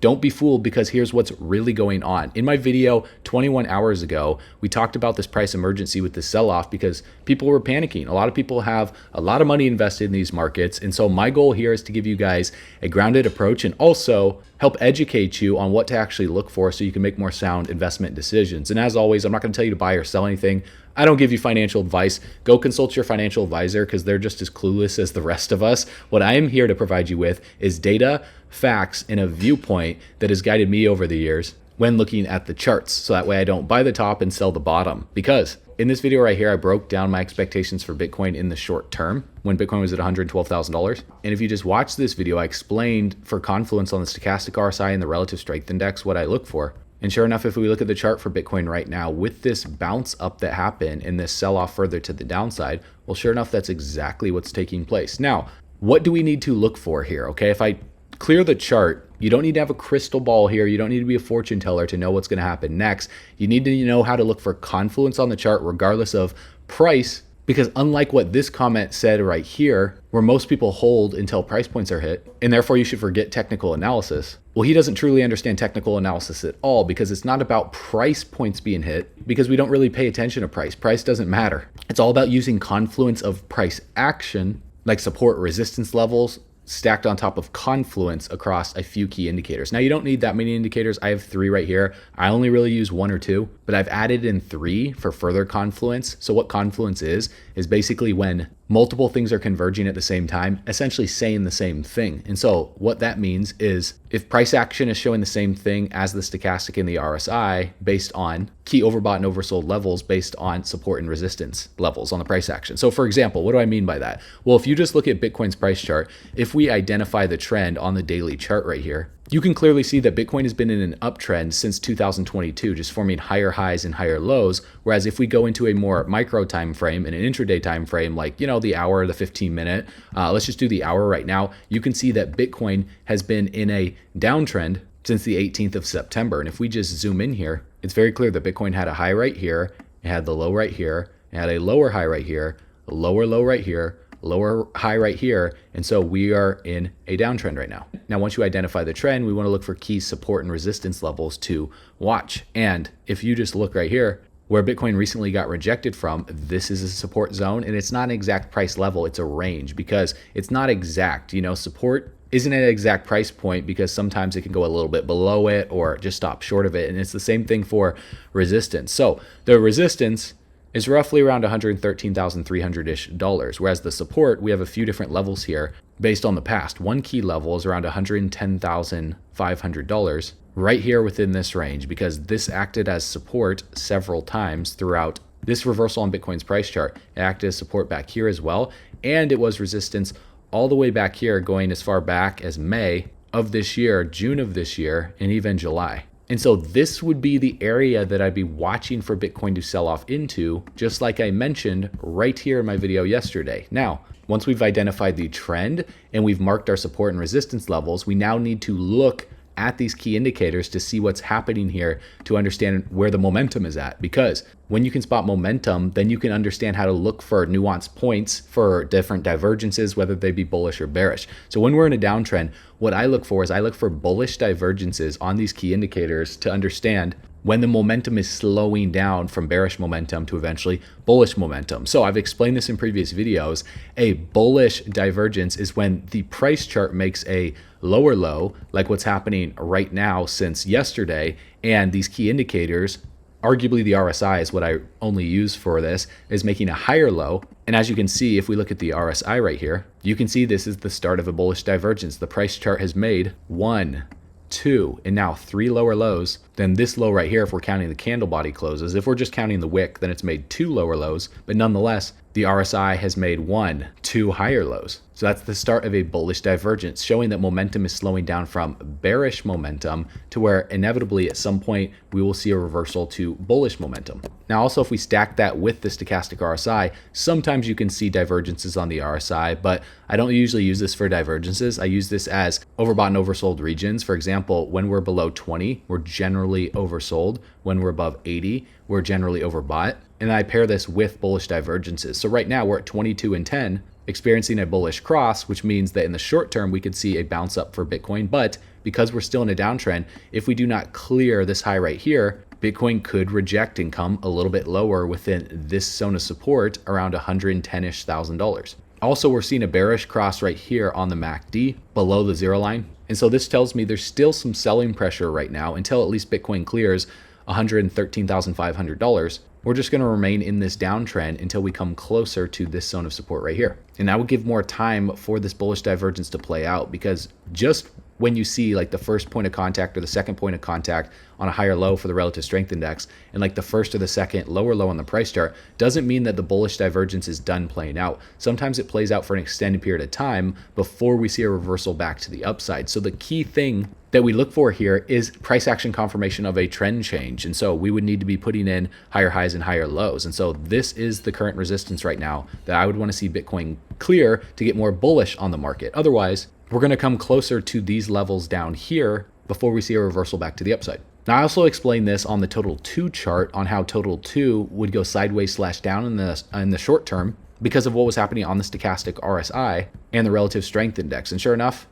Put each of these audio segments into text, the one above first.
Don't be fooled, because here's what's really going on. In my video 21 hours ago, we talked about this price emergency with the sell-off because people were panicking. A lot of people have a lot of money invested in these markets. And so my goal here is to give you guys a grounded approach and also help educate you on what to actually look for so you can make more sound investment decisions. And as always, I'm not going to tell you to buy or sell anything. I don't give you financial advice. Go consult your financial advisor because they're just as clueless as the rest of us. What I am here to provide you with is data, facts, and a viewpoint that has guided me over the years when looking at the charts. So that way I don't buy the top and sell the bottom. Because in this video right here, I broke down my expectations for Bitcoin in the short term when Bitcoin was at $112,000. And if you just watch this video, I explained for confluence on the stochastic RSI and the relative strength index what I look for. And sure enough, if we look at the chart for Bitcoin right now, with this bounce up that happened and this sell off further to the downside, well, sure enough, that's exactly what's taking place. Now, what do we need to look for here? Okay, if I clear the chart, you don't need to have a crystal ball here. You don't need to be a fortune teller to know what's going to happen next. You need to know how to look for confluence on the chart regardless of price, because unlike what this comment said right here, where most people hold until price points are hit, and therefore you should forget technical analysis. Well, he doesn't truly understand technical analysis at all, because it's not about price points being hit, because we don't really pay attention to price. Price doesn't matter. It's all about using confluence of price action, like support resistance levels, stacked on top of confluence across a few key indicators. Now, you don't need that many indicators. I have 3 right here. I only really use 1 or 2, but I've added in 3 for further confluence. So what confluence is basically when multiple things are converging at the same time, essentially saying the same thing. And so what that means is if price action is showing the same thing as the stochastic and the RSI based on key overbought and oversold levels based on support and resistance levels on the price action. So for example, what do I mean by that? Well, if you just look at Bitcoin's price chart, if we identify the trend on the daily chart right here, you can clearly see that Bitcoin has been in an uptrend since 2022, just forming higher highs and higher lows. Whereas if we go into a more micro time frame and an intraday time frame, like, the hour, the 15-minute, let's just do the hour right now, you can see that Bitcoin has been in a downtrend since the 18th of September. And if we just zoom in here, it's very clear that Bitcoin had a high right here, it had the low right here, it had a lower high right here, a lower low right here, lower high right here. And so we are in a downtrend right now. Now, once you identify the trend, we want to look for key support and resistance levels to watch. And if you just look right here, where Bitcoin recently got rejected from, this is a support zone, and it's not an exact price level, it's a range, because it's not exact. Support isn't an exact price point because sometimes it can go a little bit below it or just stop short of it. And it's the same thing for resistance. So the resistance is roughly around $113,300-ish, whereas the support, we have a few different levels here based on the past. One key level is around $110,500 right here within this range, because this acted as support several times throughout this reversal on Bitcoin's price chart. It acted as support back here as well, and it was resistance all the way back here, going as far back as May of this year, June of this year, and even July. And so this would be the area that I'd be watching for Bitcoin to sell off into, just like I mentioned right here in my video yesterday. Now, once we've identified the trend and we've marked our support and resistance levels, we now need to look at these key indicators to see what's happening here to understand where the momentum is at. Because when you can spot momentum, then you can understand how to look for nuanced points for different divergences, whether they be bullish or bearish. So when we're in a downtrend, what I look for is I look for bullish divergences on these key indicators to understand when the momentum is slowing down from bearish momentum to eventually bullish momentum. So I've explained this in previous videos. A bullish divergence is when the price chart makes a lower low, like what's happening right now since yesterday, and these key indicators, arguably the RSI is what I only use for this, is making a higher low. And as you can see, if we look at the RSI right here, you can see this is the start of a bullish divergence. The price chart has made 1, 2, and now 3 lower lows. Then this low right here, if we're counting the candle body closes, if we're just counting the wick, then it's made 2 lower lows, but nonetheless, the RSI has made 1, 2 higher lows. So that's the start of a bullish divergence, showing that momentum is slowing down from bearish momentum to where inevitably at some point we will see a reversal to bullish momentum. Now also, if we stack that with the stochastic RSI, sometimes you can see divergences on the RSI, but I don't usually use this for divergences. I use this as overbought and oversold regions. For example, when we're below 20, we're generally oversold. When we're above 80, we're generally overbought. And I pair this with bullish divergences. So right now we're at 22 and 10. experiencing a bullish cross, which means that in the short term, we could see a bounce up for Bitcoin. But because we're still in a downtrend, if we do not clear this high right here, Bitcoin could reject and come a little bit lower within this zone of support around $110,000-ish. Also, we're seeing a bearish cross right here on the MACD below the zero line. And so this tells me there's still some selling pressure right now until at least Bitcoin clears $113,500. We're just going to remain in this downtrend until we come closer to this zone of support right here. And that would give more time for this bullish divergence to play out, because just when you see like the first point of contact or the second point of contact on a higher low for the relative strength index, and like the first or the second lower low on the price chart, doesn't mean that the bullish divergence is done playing out. Sometimes it plays out for an extended period of time before we see a reversal back to the upside. So the key thing that we look for here is price action confirmation of a trend change. And so we would need to be putting in higher highs and higher lows. And so this is the current resistance right now that I would want to see Bitcoin clear to get more bullish on the market. Otherwise, we're going to come closer to these levels down here before we see a reversal back to the upside. Now, I also explained this on the total 2 chart on how total 2 would go sideways / down in the short term because of what was happening on the stochastic RSI and the relative strength index. And sure enough,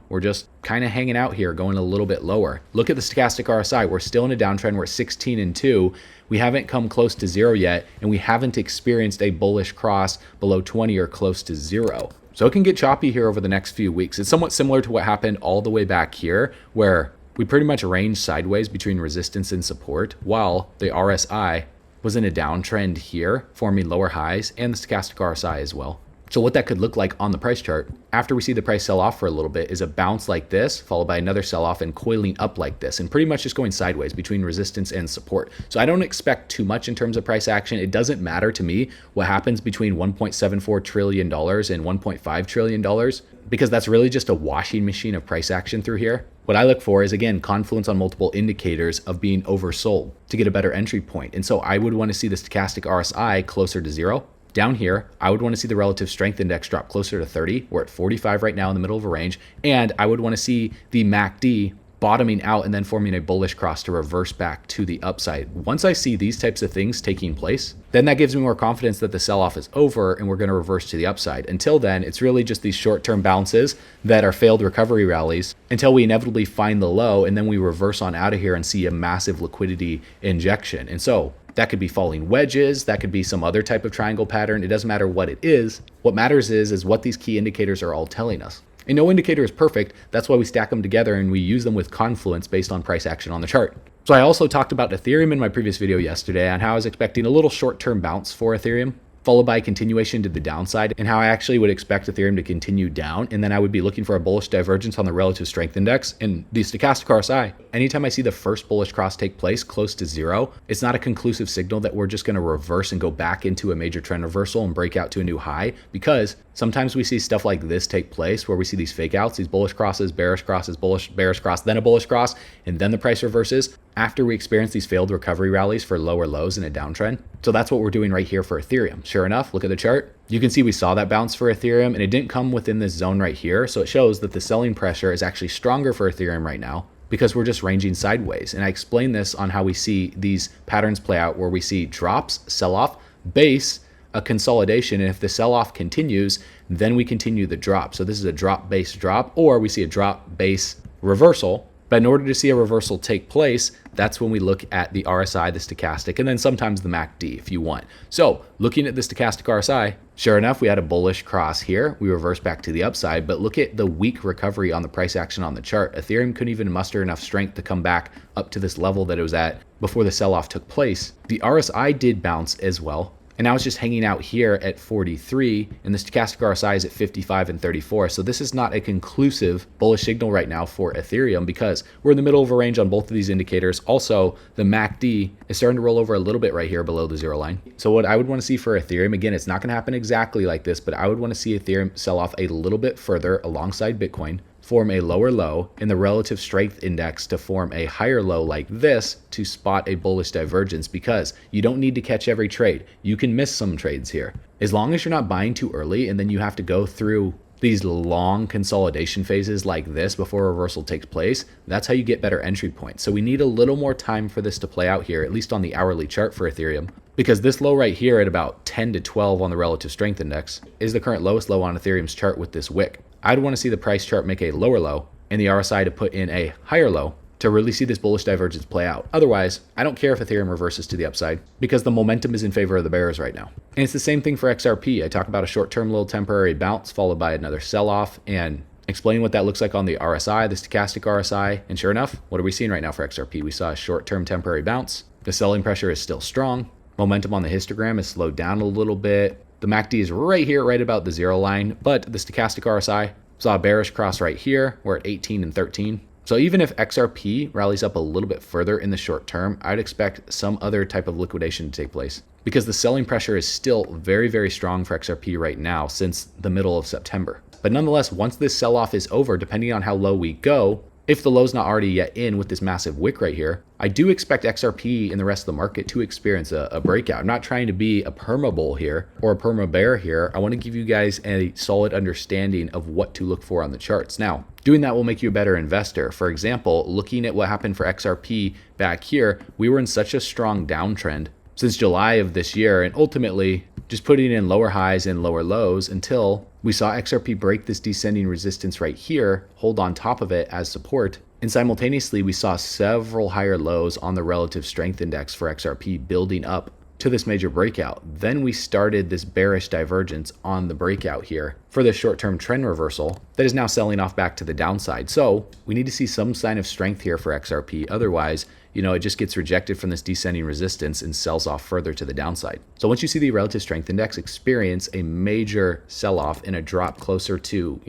we're just kind of hanging out here, going a little bit lower. Look at the stochastic RSI. We're still in a downtrend. We're at 16 and 2. We haven't come close to 0 yet, and we haven't experienced a bullish cross below 20 or close to 0. So it can get choppy here over the next few weeks. It's somewhat similar to what happened all the way back here, where we pretty much ranged sideways between resistance and support, while the RSI was in a downtrend here, forming lower highs, and the stochastic RSI as well. So what that could look like on the price chart, after we see the price sell off for a little bit, is a bounce like this, followed by another sell off and coiling up like this, and pretty much just going sideways between resistance and support. So I don't expect too much in terms of price action. It doesn't matter to me what happens between $1.74 trillion and $1.5 trillion, because that's really just a washing machine of price action through here. What I look for is, again, confluence on multiple indicators of being oversold to get a better entry point. And so I would want to see the stochastic RSI closer to 0. Down here, I would want to see the relative strength index drop closer to 30. We're at 45 right now in the middle of a range. And I would want to see the MACD bottoming out and then forming a bullish cross to reverse back to the upside. Once I see these types of things taking place, then that gives me more confidence that the sell-off is over and we're going to reverse to the upside. Until then, it's really just these short-term bounces that are failed recovery rallies until we inevitably find the low, and then we reverse on out of here and see a massive liquidity injection. And so that could be falling wedges, that could be some other type of triangle pattern. It doesn't matter what it is. What matters is what these key indicators are all telling us. And no indicator is perfect. That's why we stack them together and we use them with confluence based on price action on the chart. So I also talked about Ethereum in my previous video yesterday on how I was expecting a little short-term bounce for Ethereum, followed by a continuation to the downside, and how I actually would expect Ethereum to continue down. And then I would be looking for a bullish divergence on the relative strength index and the stochastic RSI. Anytime I see the first bullish cross take place close to 0, it's not a conclusive signal that we're just going to reverse and go back into a major trend reversal and break out to a new high, because sometimes we see stuff like this take place where we see these fake outs, these bullish crosses, bullish, bearish cross, then a bullish cross, and then the price reverses after we experience these failed recovery rallies for lower lows in a downtrend. So that's what we're doing right here for Ethereum. Sure enough, look at the chart. You can see we saw that bounce for Ethereum, and it didn't come within this zone right here. So it shows that the selling pressure is actually stronger for Ethereum right now because we're just ranging sideways. And I explained this on how we see these patterns play out, where we see drops, sell-off, base, a consolidation, and if the sell-off continues, then we continue the drop. So this is a drop-base drop, or we see a drop-base reversal. But in order to see a reversal take place, that's when we look at the RSI, the stochastic, and then sometimes the MACD if you want. So looking at the stochastic RSI, sure enough, we had a bullish cross here. We reversed back to the upside, but look at the weak recovery on the price action on the chart. Ethereum couldn't even muster enough strength to come back up to this level that it was at before the sell-off took place. The RSI did bounce as well, and now it's just hanging out here at 43, and the stochastic RSI is at 55 and 34. So this is not a conclusive bullish signal right now for Ethereum because we're in the middle of a range on both of these indicators. Also, the MACD is starting to roll over a little bit right here below the 0 line. So what I would want to see for Ethereum, again, it's not going to happen exactly like this, but I would want to see Ethereum sell off a little bit further alongside Bitcoin, form a lower low, in the relative strength index to form a higher low like this to spot a bullish divergence, because you don't need to catch every trade. You can miss some trades here. As long as you're not buying too early and then you have to go through these long consolidation phases like this before a reversal takes place, that's how you get better entry points. So we need a little more time for this to play out here, at least on the hourly chart for Ethereum, because this low right here at about 10 to 12 on the relative strength index is the current lowest low on Ethereum's chart with this wick. I'd want to see the price chart make a lower low and the RSI to put in a higher low to really see this bullish divergence play out. Otherwise, I don't care if Ethereum reverses to the upside because the momentum is in favor of the bears right now. And it's the same thing for XRP. I talk about a short-term little temporary bounce followed by another sell-off and explain what that looks like on the RSI, the stochastic RSI. And sure enough, what are we seeing right now for XRP? We saw a short-term temporary bounce. The selling pressure is still strong. Momentum on the histogram has slowed down a little bit. The MACD is right here, right about the zero line, but the stochastic RSI saw a bearish cross right here. We're at 18 and 13. So even if XRP rallies up a little bit further in the short term, I'd expect some other type of liquidation to take place because the selling pressure is still very, very strong for XRP right now since the middle of September. But nonetheless, once this sell-off is over, depending on how low we go, if the low's not already yet in with this massive wick right here, I do expect XRP and the rest of the market to experience a breakout. I'm not trying to be a perma bull here or a perma bear here. I want to give you guys a solid understanding of what to look for on the charts. Now, doing that will make you a better investor. For example, looking at what happened for XRP back here, we were in such a strong downtrend since July of this year, and ultimately just putting in lower highs and lower lows until we saw XRP break this descending resistance right here, hold on top of it as support. And simultaneously, we saw several higher lows on the relative strength index for XRP building up to this major breakout. Then we started this bearish divergence on the breakout here for this short-term trend reversal that is now selling off back to the downside. So we need to see some sign of strength here for XRP. Otherwise, it just gets rejected from this descending resistance and sells off further to the downside. So once you see the relative strength index experience a major sell-off and a drop closer to,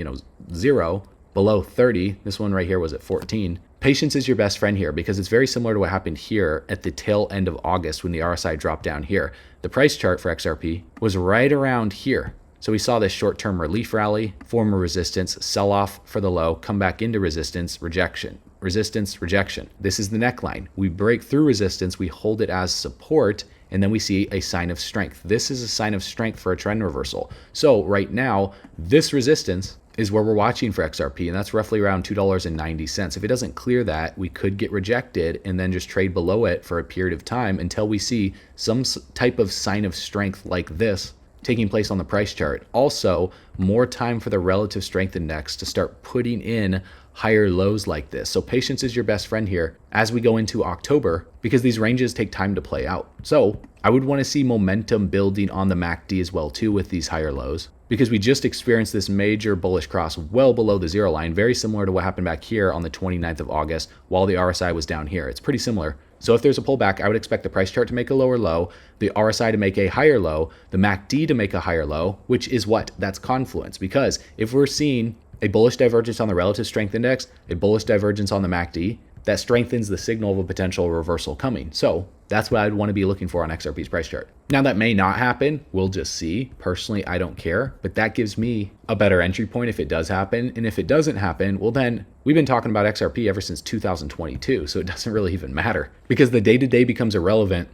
zero, below 30, this one right here was at 14, patience is your best friend here because it's very similar to what happened here at the tail end of August when the RSI dropped down here. The price chart for XRP was right around here. So we saw this short-term relief rally, form a resistance, sell off for the low, come back into resistance, rejection. Resistance, rejection. This is the neckline. We break through resistance, we hold it as support, and then we see a sign of strength. This is a sign of strength for a trend reversal. So right now, this resistance is where we're watching for XRP, and that's roughly around $2.90. If it doesn't clear that, we could get rejected and then just trade below it for a period of time until we see some type of sign of strength like this taking place on the price chart. Also, more time for the relative strength index to start putting in higher lows like this. So patience is your best friend here as we go into October because these ranges take time to play out. So I would want to see momentum building on the MACD as well too with these higher lows because we just experienced this major bullish cross well below the zero line, very similar to what happened back here on the 29th of August while the RSI was down here. It's pretty similar. So if there's a pullback, I would expect the price chart to make a lower low, the RSI to make a higher low, the MACD to make a higher low, which is what? That's confluence. Because if we're seeing a bullish divergence on the relative strength index, a bullish divergence on the MACD, that strengthens the signal of a potential reversal coming. So that's what I'd want to be looking for on XRP's price chart. Now that may not happen, we'll just see. Personally, I don't care, but that gives me a better entry point if it does happen. And if it doesn't happen, well then we've been talking about XRP ever since 2022. So it doesn't really even matter because the day-to-day becomes irrelevant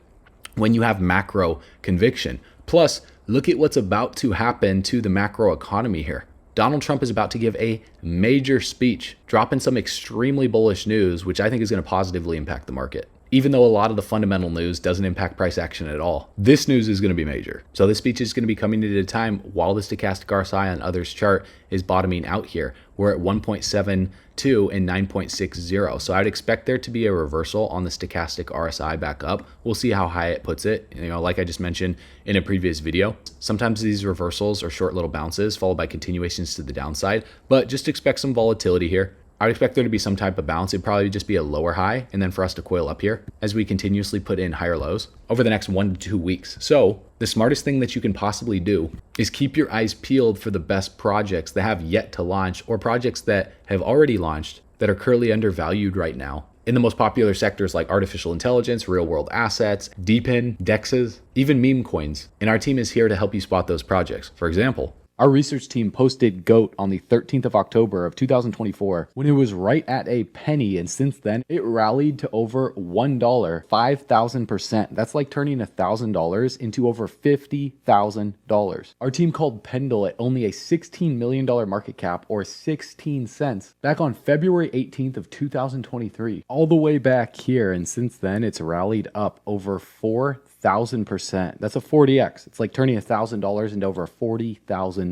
when you have macro conviction. Plus, look at what's about to happen to the macro economy here. Donald Trump is about to give a major speech, dropping some extremely bullish news, which I think is going to positively impact the market. Even though a lot of the fundamental news doesn't impact price action at all, this news is going to be major. So this speech is going to be coming at a time while the stochastic RSI on others chart is bottoming out here. We're at 1.72 and 9.60. So I'd expect there to be a reversal on the stochastic RSI back up. We'll see how high it puts it. Like I just mentioned in a previous video, sometimes these reversals are short little bounces followed by continuations to the downside, but just expect some volatility here. I would expect there to be some type of bounce. It'd probably just be a lower high and then for us to coil up here as we continuously put in higher lows over the next 1 to 2 weeks. So the smartest thing that you can possibly do is keep your eyes peeled for the best projects that have yet to launch or projects that have already launched that are currently undervalued right now in the most popular sectors like artificial intelligence, real world assets, DePIN, DEXs, even meme coins. And our team is here to help you spot those projects. For example, Our research team posted GOAT on the 13th of October of 2024 when it was right at a penny, and since then it rallied to over $1, 5,000%. That's like turning $1,000 into over $50,000. Our team called Pendle at only a $16 million market cap, or 16 cents, back on February 18th of 2023, all the way back here, and since then it's rallied up over 4,000%. That's a 40x. It's like turning $1,000 into over $40,000.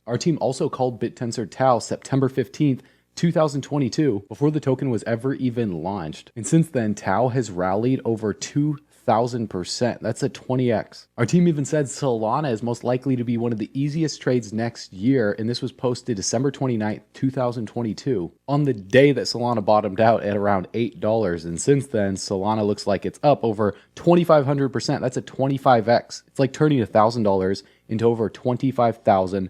Our team also called BitTensor Tau September 15th, 2022, before the token was ever even launched. And since then, Tau has rallied over 2,000%. That's a 20x. Our team even said Solana is most likely to be one of the easiest trades next year, and this was posted December 29th, 2022, on the day that Solana bottomed out at around $8. And since then, Solana looks like it's up over 2,500%. That's a 25x. It's like turning $1,000 into over $25,000.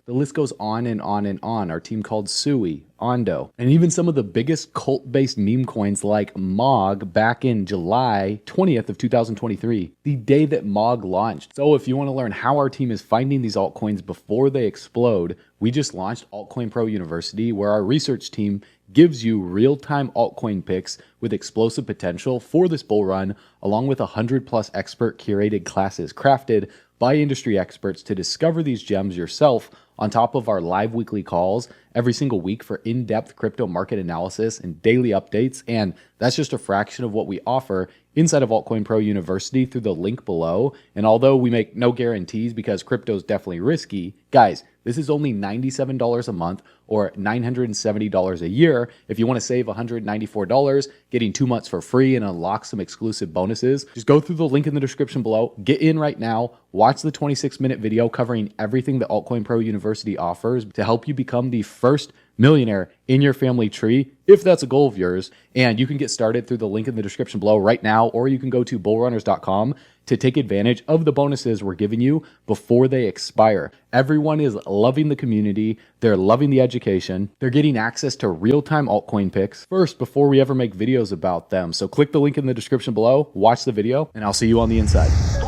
The list goes on and on and on. Our team called Sui, Ondo, and even some of the biggest cult-based meme coins like MOG back in July 20th of 2023, the day that MOG launched. So if you want to learn how our team is finding these altcoins before they explode, we just launched Altcoin Pro University, where our research team gives you real-time altcoin picks with explosive potential for this bull run, along with 100+ expert curated classes crafted by industry experts to discover these gems yourself, on top of our live weekly calls every single week for in-depth crypto market analysis and daily updates. And that's just a fraction of what we offer inside of Altcoin Pro University through the link below. And although we make no guarantees because crypto is definitely risky, guys, this is only $97 a month or $970 a year. If you want to save $194, getting 2 months for free and unlock some exclusive bonuses, just go through the link in the description below. Get in right now. Watch the 26-minute video covering everything that Altcoin Pro University offers to help you become the first millionaire in your family tree, if that's a goal of yours. And you can get started through the link in the description below right now, or you can go to bullrunners.com to take advantage of the bonuses we're giving you before they expire. Everyone is loving the community. They're loving the education. They're getting access to real-time altcoin picks first before we ever make videos about them. So click the link in the description below, watch the video, and I'll see you on the inside.